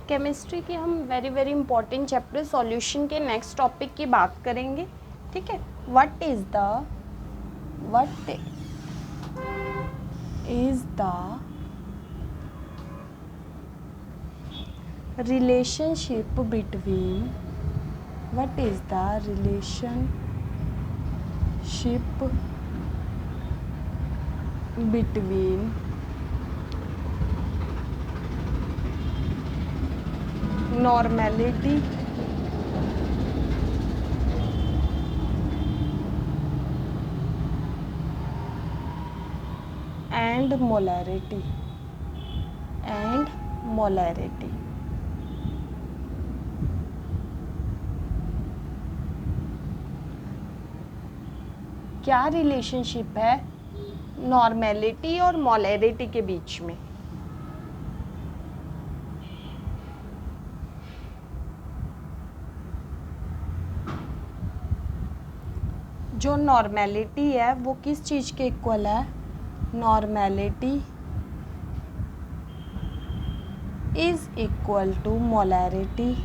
Chemistry की हम very very important chapter solution के नेक्स्ट टॉपिक की बात करेंगे, ठीक है। What is the relationship between normality and molarity क्या रिलेशनशिप है नॉर्मेलिटी और मोलैरिटी के बीच में? जो नॉर्मेलिटी है वो किस चीज़ के इक्वल है? Normality is equal to molarity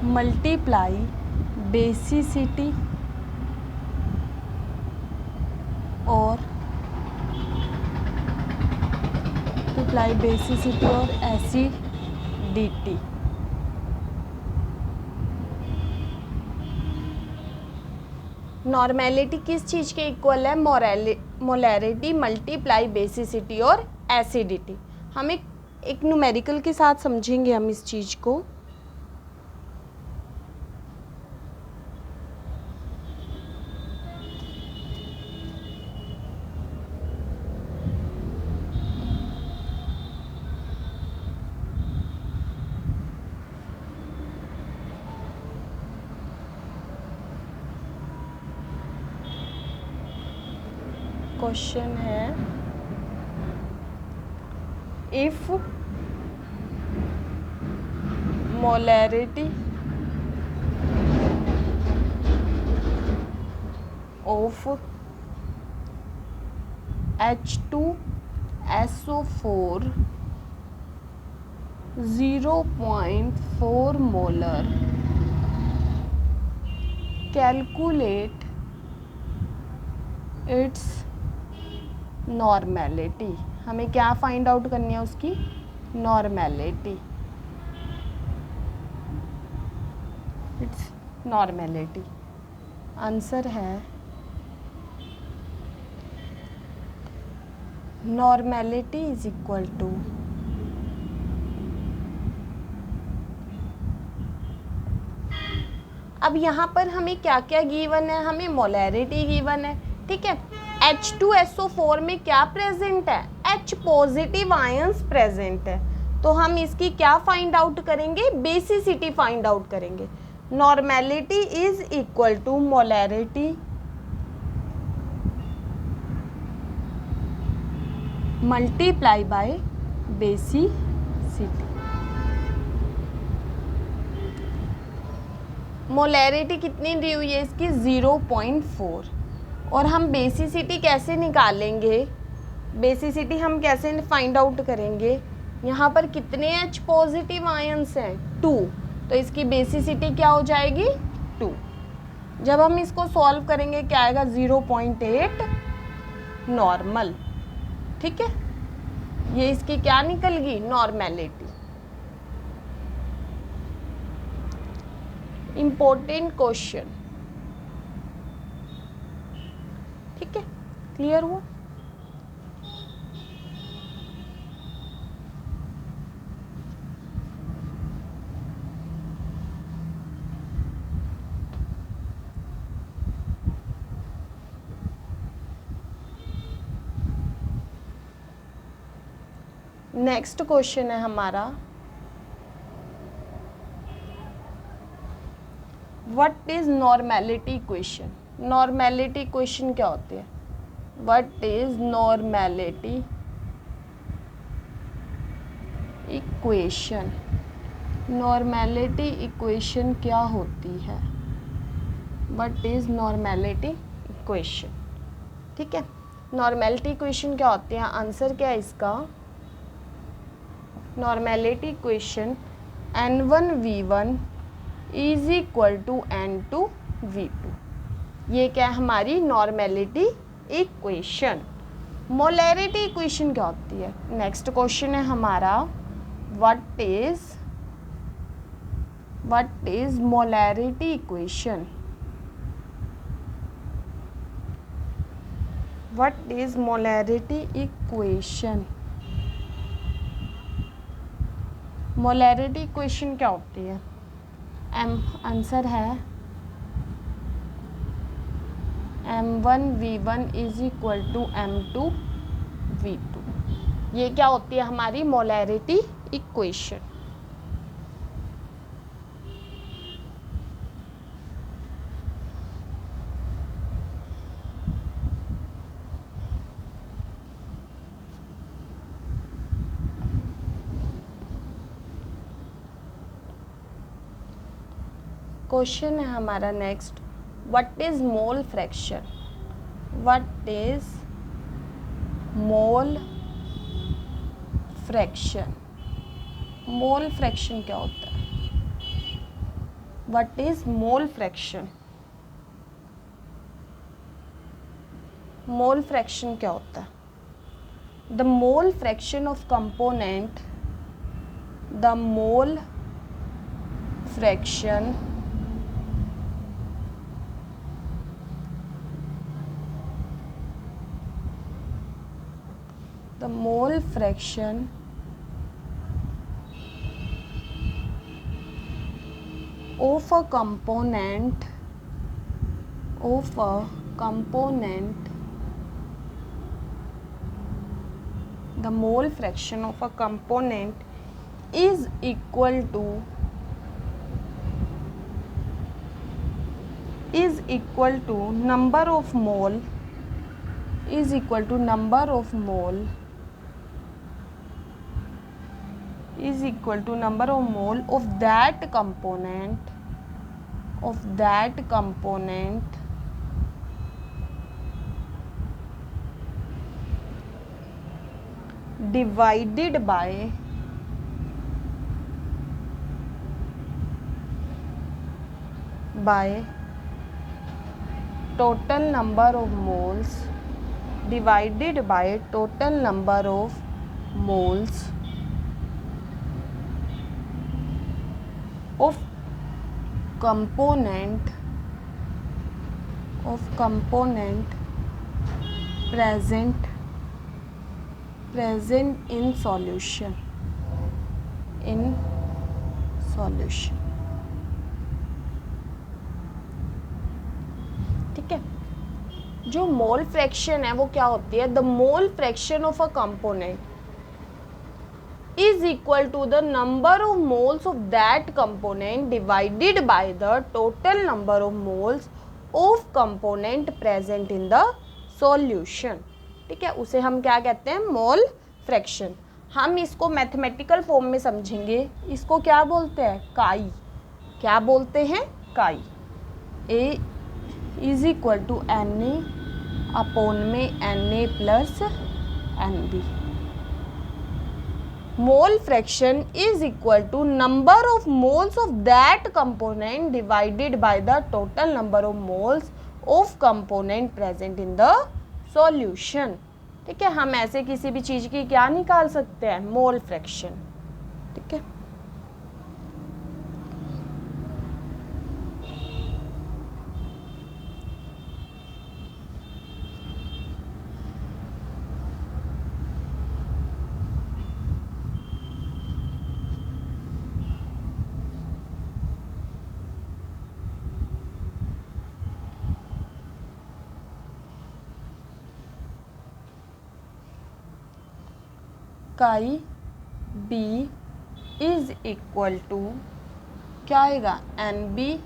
multiply basicity और एसिडिटी। नॉर्मेलिटी किस चीज़ के इक्वल है? मोलैरिटी मल्टीप्लाई बेसिसिटी और एसिडिटी। हम एक न्यूमेरिकल के साथ समझेंगे हम इस चीज़ को। क्वेश्चन है if molarity of H2SO4 0.4 molar, calculate its normality. हमें क्या फाइंड आउट करनी है? उसकी नॉर्मेलिटी, इट्स नॉर्मेलिटी। आंसर है नॉर्मेलिटी इज इक्वल टू अब यहाँ पर हमें क्या क्या गिवन है? हमें मोलैरिटी गिवन है, ठीक है। H2SO4 में क्या प्रेजेंट है? H पॉजिटिव आयंस प्रेजेंट है, तो हम इसकी क्या फाइंड आउट करेंगे? बेसिसिटी फाइंड आउट करेंगे। Normality is equal to molarity multiply by basicity. Molarity कितनी दी हुई है इसकी? 0.4। और हम बेसिसिटी कैसे निकालेंगे? बेसिसिटी हम कैसे फाइंड आउट करेंगे? यहाँ पर कितने H पॉजिटिव आयंस हैं? 2, तो इसकी बेसिसिटी क्या हो जाएगी? 2। जब हम इसको सॉल्व करेंगे क्या आएगा? 0.8 नॉर्मल, ठीक है। ये इसकी क्या निकल गई? नॉर्मेलिटी। इंपॉर्टेंट क्वेश्चन, ठीक है। क्लियर हुआ? नेक्स्ट क्वेश्चन है हमारा, what is normality equation? Normality equation क्या होती है? What is normality equation? Normality equation क्या होती है? What is normality equation? ठीक है, नॉर्मेलिटी इक्वेशन क्या होती है, आंसर क्या है इसका, normality equation N1V1 is equal to N2V2। ये क्या है हमारी नॉर्मेलिटी इक्वेशन। मोलैरिटी इक्वेशन क्या होती है, नेक्स्ट क्वेश्चन है हमारा, what is molarity equation, what is molarity equation. Molarity equation क्या होती है, आंसर है M1V1 is equal to M2V2। ये क्या होती है हमारी मोलैरिटी इक्वेशन। क्वेश्चन है हमारा next, what is mole fraction, what is mole fraction. Mole fraction क्या होता है, what is mole fraction. Mole fraction क्या होता है, the mole fraction of component, the mole fraction the mole fraction of a component the mole fraction of a component is equal to number of mole is equal to number of mole is equal to number of mole of that component divided by total number of moles divided by total number of moles of component present in solution ठीक है। जो mole fraction है वो क्या होती है, the mole fraction of a component is equal to the number of moles of that component divided by the total number of moles of component present in the solution। ठीक है, उसे हम क्या कहते हैं, मोल फ्रैक्शन। हम इसको mathematical form में समझेंगे, इसको क्या बोलते हैं, काई। क्या बोलते हैं, chi. A is equal to NA upon में NA plus NB। mole fraction is equal to number of moles of that component divided by the total number of moles of component present in the solution। ठीक है, हम ऐसे किसी भी चीज की क्या निकाल सकते हैं, मोल फ्रैक्शन। ठीक है, काई बी इज इक्वल टू क्या आएगा, NB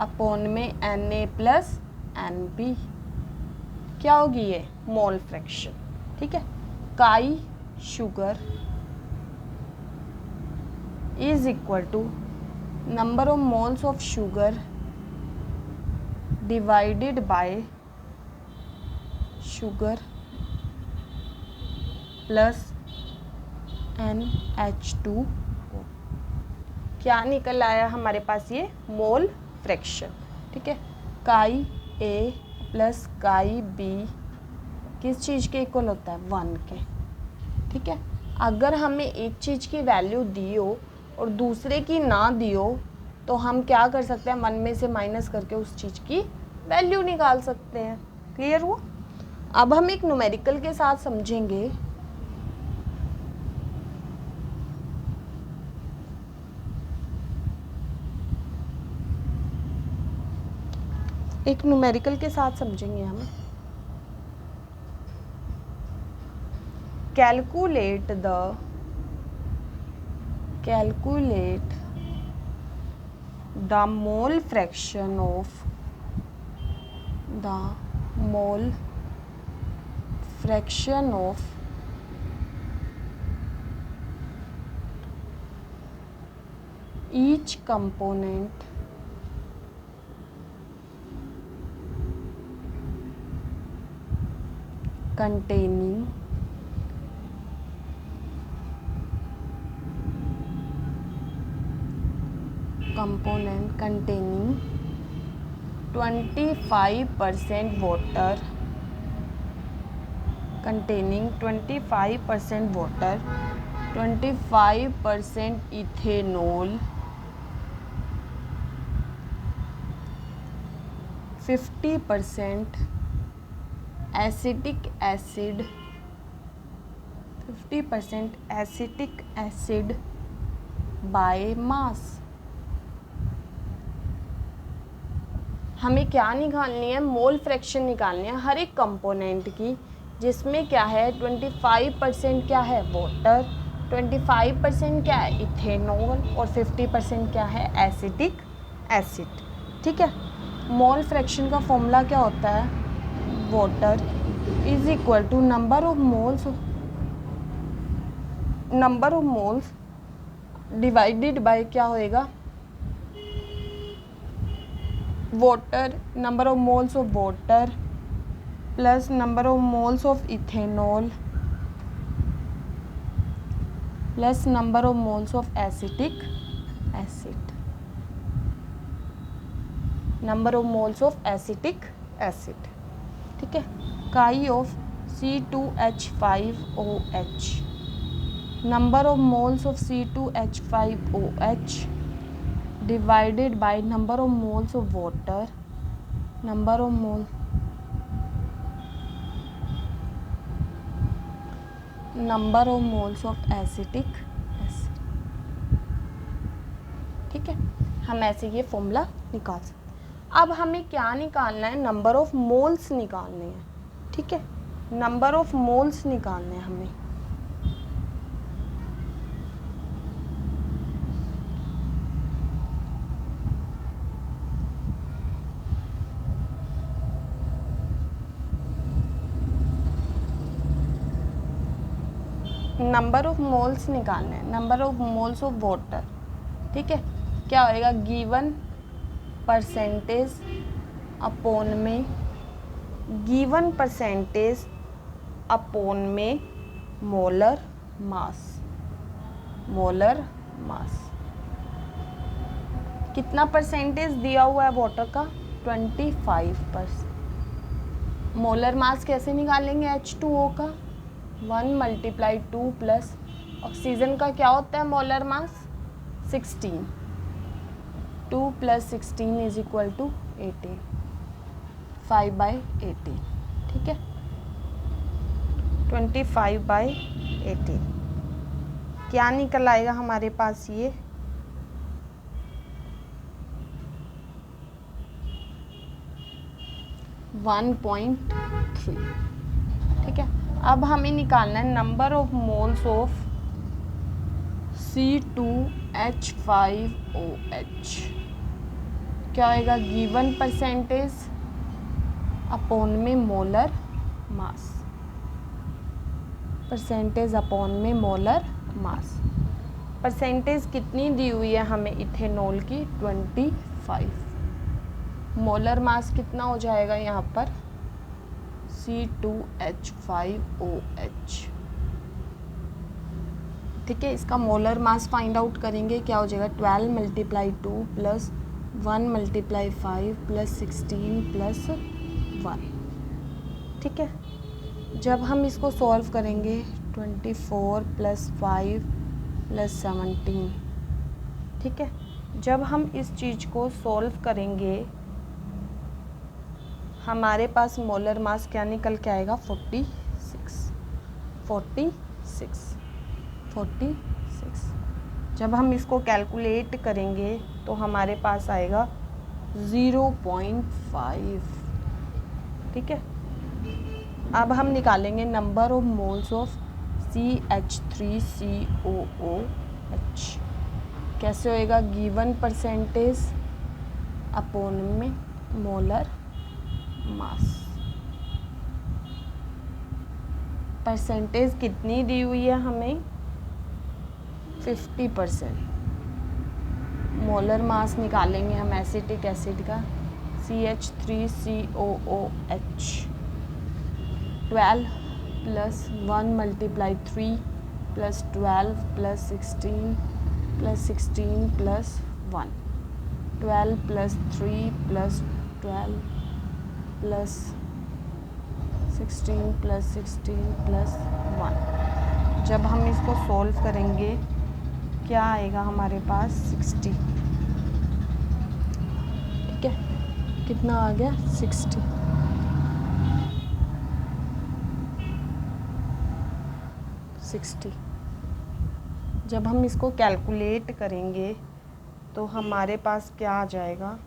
अपॉन में NA प्लस NB। क्या होगी ये, मोल फ्रैक्शन। ठीक है, chi sugar is equal to number of moles of sugar divided by sugar plus NH2O। क्या निकल आया हमारे पास? ये मोल फ्रैक्शन। ठीक है, काई A प्लस काई B किस चीज़ के इक्वल होता है? 1 के। ठीक है, अगर हमें एक चीज़ की वैल्यू दी हो और दूसरे की ना दी हो तो हम क्या कर सकते हैं? 1 में से माइनस करके उस चीज़ की वैल्यू निकाल सकते हैं। क्लियर हुआ? अब हम एक न्यूमेरिकल के साथ समझेंगे। एक न्यूमेरिकल के साथ समझेंगे हम। Calculate the mole fraction of each component containing 25% water, 25% ethanol, 50% acetic acid by mass। हमें क्या निकालनी है? मोल फ्रैक्शन निकालनी है हर एक कंपोनेंट की, जिसमें क्या है? 25% क्या है? वाटर, 25% क्या है? इथेनॉल, और 50% क्या है? Acetic acid. ठीक है, मोल फ्रैक्शन का फॉर्मूला क्या होता है? Water is equal to number of moles divided by क्या होएगा? Water, number of moles of water plus number of moles of ethanol plus number of moles of acetic acid, number of moles of acetic acid. ठीक है, chi of C2H5OH, number of moles of C2H5OH divided by number of moles of water, number of moles of acetic acid। ठीक है, हम ऐसे ये formula निकाल सकते हैं। अब हमें क्या निकालना है? नंबर ऑफ मोल्स निकालने हैं। ठीक है, नंबर ऑफ मोल्स निकालने हैं हमें। नंबर ऑफ मोल्स निकालने हैं, number of moles of water. ठीक है, क्या होएगा? गिवन परसेंटेज अपॉन में मोलर मास। कितना परसेंटेज दिया हुआ है वाटर का? 25%। मोलर मास कैसे निकालेंगे? H2O का 1 × 2 प्लस ऑक्सीजन का क्या होता है मोलर मास? 16। 2 + 16 = 18, 5/18। ठीक है, 25/18 क्या निकल आएगा हमारे पास? ये 1.3। ठीक है, अब हमें निकालना है number of moles of C2H5OH। क्या होएगा? गिवन परसेंटेज अपॉन में मोलर मास, परसेंटेज कितनी दी हुई है हमें इथेनॉल की? 25। मोलर मास कितना हो जाएगा यहाँ पर? C2H5OH। ठीक है, इसका मोलर मास फाइंड आउट करेंगे, क्या हो जाएगा 12 × 2 + 1 × 5 + 16 + 1। ठीक है, जब हम इसको सॉल्व करेंगे 24 + 5 + 17। ठीक है, जब हम इस चीज़ को सॉल्व करेंगे हमारे पास मोलर मास क्या निकल के आएगा 46। जब हम इसको कैलकुलेट करेंगे तो हमारे पास आएगा 0.5। ठीक है, अब हम निकालेंगे number of moles of CH3COOH। कैसे होएगा, गिवन परसेंटेज अपॉन में मोलर मास। परसेंटेज कितनी दी हुई है हमें 50%। मोलर मास निकालेंगे हम एसिटिक एसिड का CH3COOH 12 + 1 × 3 + 12 + 16 + 16 + 1 12 + 3 + 12 + 16 + 16 + 1। जब हम इसको सॉल्व करेंगे क्या आएगा हमारे पास 60। ठीक है, कितना आ गया 60। जब हम इसको कैलकुलेट करेंगे तो हमारे पास क्या आ जाएगा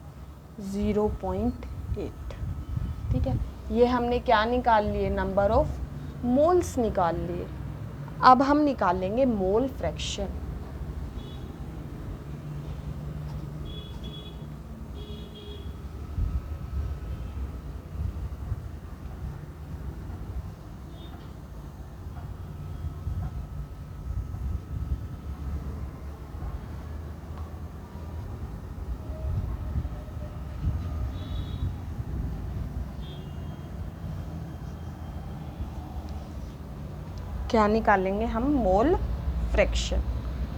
0.8। ठीक है, ये हमने क्या निकाल लिए, नंबर ऑफ मोल्स निकाल लिए। अब हम निकालेंगे मोल फ्रैक्शन। क्या निकालेंगे हम, मोल फ्रैक्शन।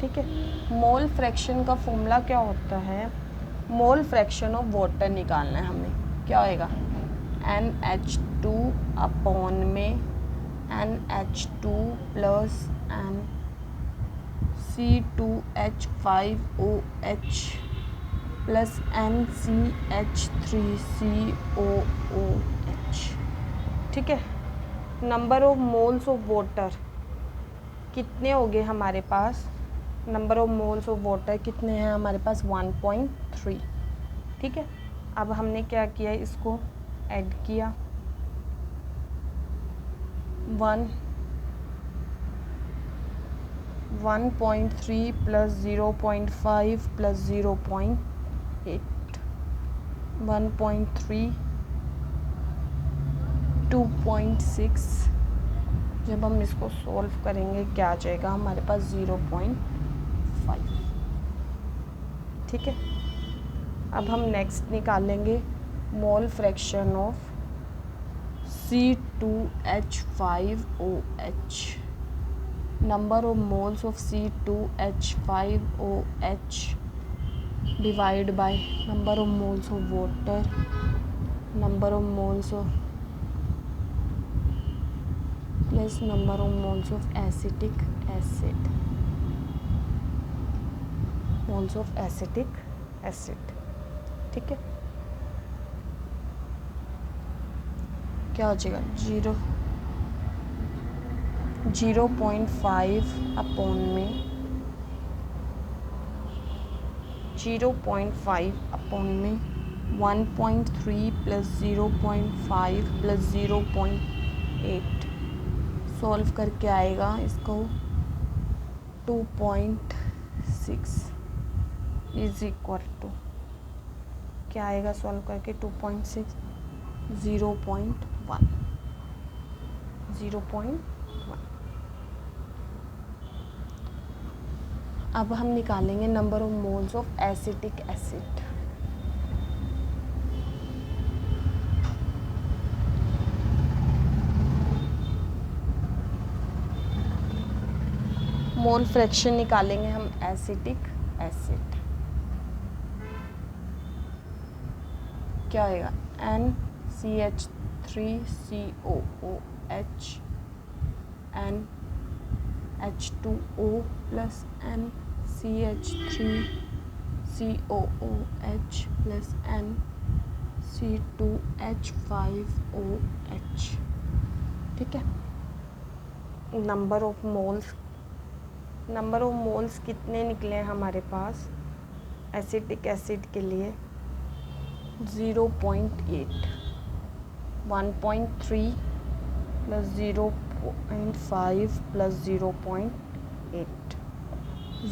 ठीक है, मोल फ्रैक्शन का फॉर्मूला क्या होता है, मोल फ्रैक्शन ऑफ वाटर निकालना है हमें। क्या होएगा NH2 अपॉन में NH2 + N C2H5OH + NCH3COOH। ठीक है, number of moles of water कितने हो गए हमारे पास, number of moles of water कितने हैं हमारे पास 1.3। ठीक है, अब हमने क्या किया, इसको ऐड किया 1.3 + 0.5 + 0.8 1.3 2.6। जब हम इसको सॉल्व करेंगे क्या आ जाएगा हमारे पास 0.5। ठीक है, अब हम नेक्स्ट निकालेंगे mole fraction of C2H5OH। Number of moles of C2H5OH divide by number of moles of water, number of moles of plus number of moles of acetic acid, moles of acetic acid. ठीक है, क्या हो जाएगा 0.5 upon में 1.3 + 0.5 + 0.8 solve करके आएगा इसको 2.6 is equal to क्या आएगा सॉल्व करके 2.6 0.1। अब हम निकालेंगे number of moles of acetic acid. Mole fraction निकालेंगे हम एसिटिक एसिड, क्या आएगा NCH3COOH NH2O plus NCH3COOH plus NC2H5OH। ठीक है, नंबर ऑफ मोल्स कितने निकले हैं हमारे पास एसिटिक एसिड के लिए 0.8, 1.3 प्लस 0.5 प्लस 0.8,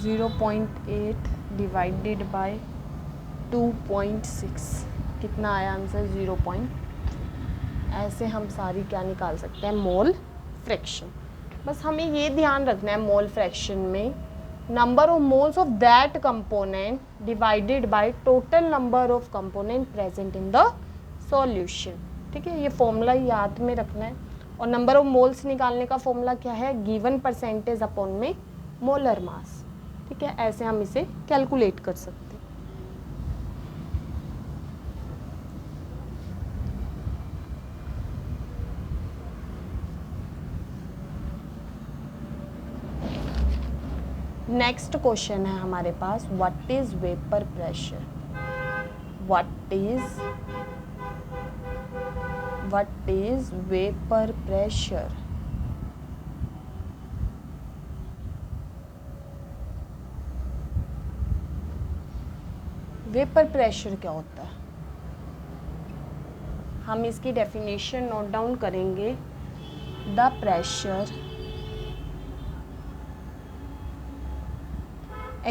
0.8 डिवाइडेड बाय 2.6 कितना आया आंसर 0. ऐसे हम सारी क्या निकाल सकते हैं मोल फ्रैक्शन। बस हमें ये ध्यान रखना है मोल फ्रैक्शन में number of moles of that component divided by total number of component present in the solution. ठीक है, ये फॉर्मूला याद में रखना है। और नंबर ऑफ मोल्स निकालने का फॉर्मूला क्या है, गिवन परसेंटेज अपॉन में मोलर मास। ठीक है, ऐसे हम इसे कैलकुलेट कर सकते हैं। नेक्स्ट क्वेश्चन है हमारे पास, what is vapour pressure. What is vapour pressure. Vapour pressure क्या होता है, हम इसकी डेफिनेशन नोट डाउन करेंगे। The pressure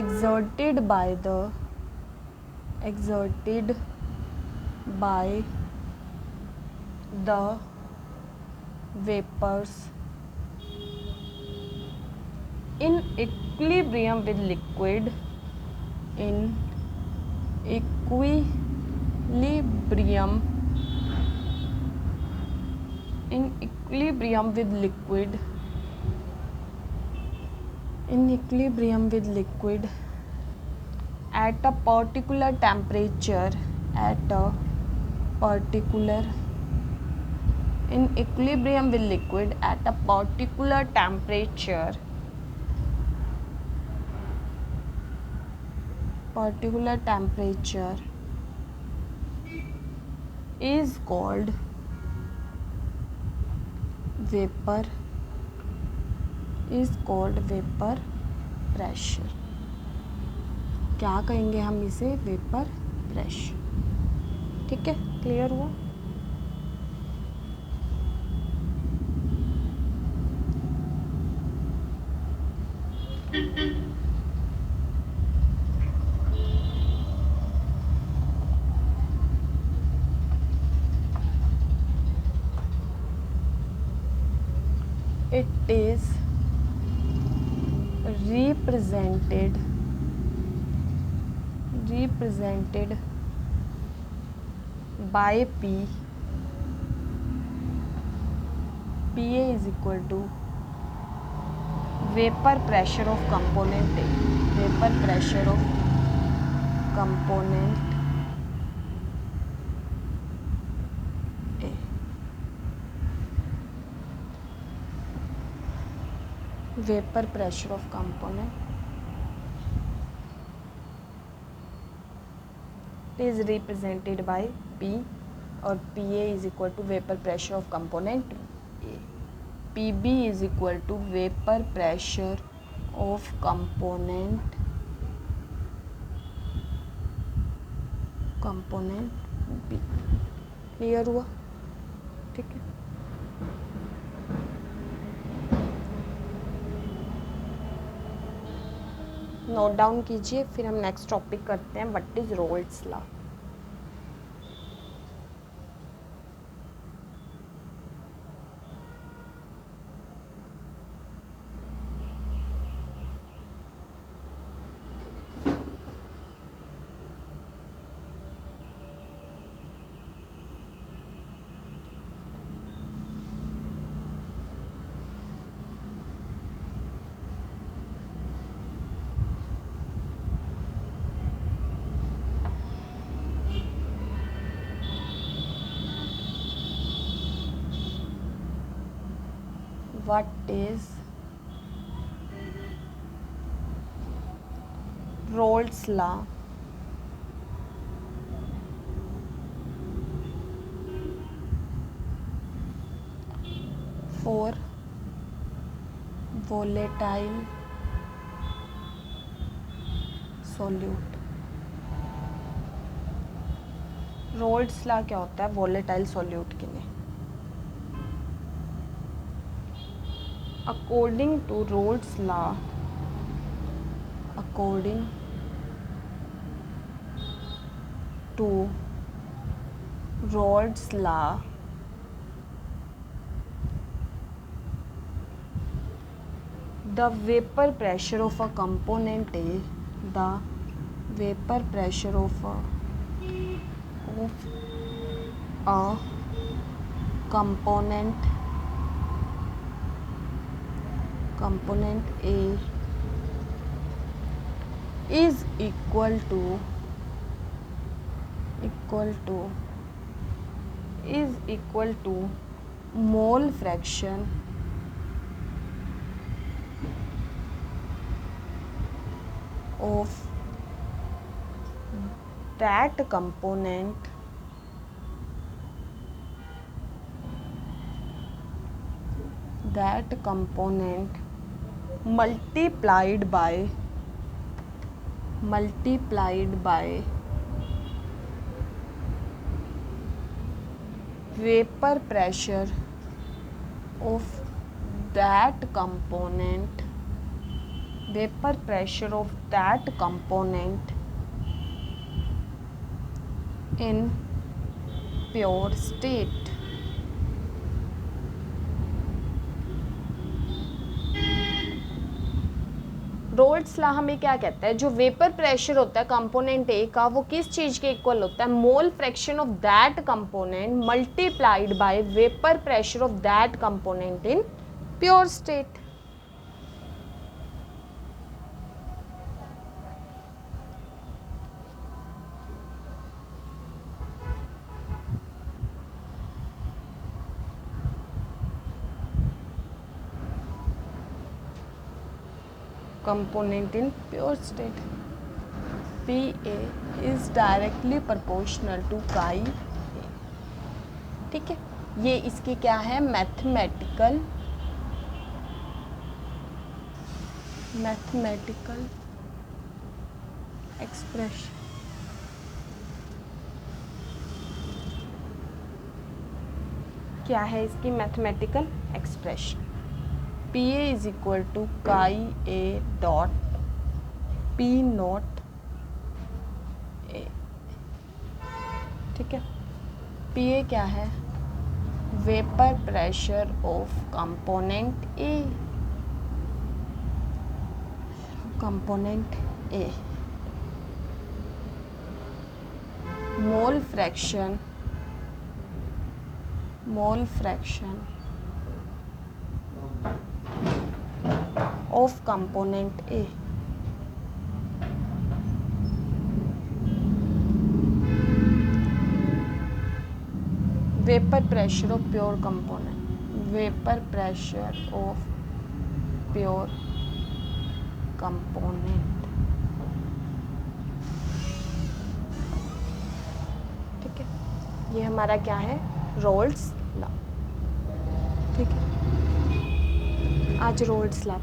exerted by the vapors in equilibrium with liquid at a particular temperature is called vapor pressure। क्या कहेंगे हम इसे, वेपर प्रेशर। ठीक है, क्लियर हुआ। It is represented by P. PA is equal to vapor pressure of component A। Vapor pressure of component A। Vapor pressure of component is represented by P और PA is equal to vapor pressure of component A। PB is equal to vapor pressure of component B। Clear हुआ। ठीक है, note down कीजिए, फिर हम next topic करते हैं, what is Raoult's law. what is Rolle's law? For volatile solute. Raoult's law क्या होता है वोलेटाइल सॉल्यूट के लिए? According to Raoult's law, according to Raoult's law, the vapor pressure of a component A, the vapor pressure of a component A is equal to mole fraction of that component multiplied by vapor pressure of that component in pure state. Roles law हमें क्या कहता है? जो vapour pressure होता है component ए का, वो किस चीज के इक्वल होता है? Mole fraction of that component multiplied by vapour pressure of that component in pure state. Component in pure state. PA is directly proportional to chi A. ठीक है, ये इसकी क्या है? Mathematical expression. क्या है इसकी mathematical expression? PA is equal to chi A dot P not A. ठीक है, PA क्या है? Vapour pressure of component A. Mole fraction of component A. Vapor pressure of pure component. Vapor pressure of pure component. ठीक है, ये हमारा क्या है? Roles law. ठीक है, आज रोल्स लॉ